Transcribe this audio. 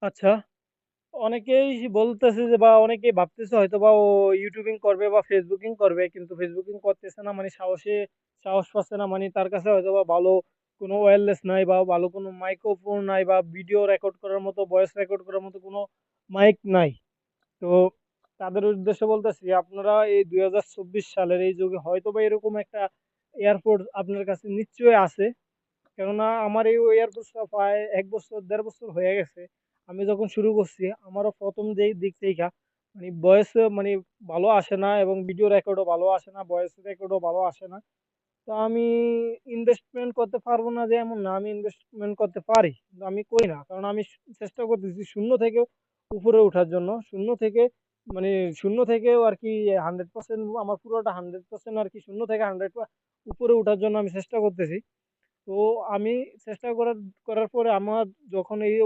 আচ্ছা, অনেকেই বলতেছে যে বা অনেকেই ভাবতেছে হয়তোবা ও ইউটিউবিং করবে বা ফেসবুকিং করবে, কিন্তু ফেসবুকিং করতেছে না মানে সাহস পাচ্ছে না, মানে তার কাছে হয়তোবা ভালো কোনো ওয়্যারলেস নাই বা ভালো কোনো মাইক্রোফোন নাই বা ভিডিও রেকর্ড করার মতো, ভয়েস রেকর্ড করার মতো কোনো মাইক নাই। তো তাদের উদ্দেশ্যে বলতেছি, আপনারা এই 2024 সালের এই যুগে হয়তোবা এরকম একটা এয়ারপোর্ট আপনার কাছে নিশ্চয়ই আছে। কেননা আমার এই এয়ারপোর্টসটা প্রায় ১ বছর ১.৫ বছর হয়ে গেছে। আমি যখন শুরু করছি আমারও ১ম যেই দিক থেইকা মানে ভয়েস মানে ভালো আসে না এবং ভিডিও রেকর্ডও ভালো আসে না, ভয়েস রেকর্ডও ভালো আসে না। তো আমি ইনভেস্টমেন্ট করতে পারবো না যে এমন না, আমি ইনভেস্টমেন্ট করতে পারি। কিন্তু আমি করি না। কারণ আমি চেষ্টা করতেছি শূন্য থেকে উপরে উঠার জন্য। মানে শূন্য থেকেও আরকি 100% আমার পুরোটা 100% আরকি শূন্য থেকে 100 উপরে উঠার জন্য আমি চেষ্টা করতেছি। তো আমি চেষ্টা করার করার পরে আমার যখন এই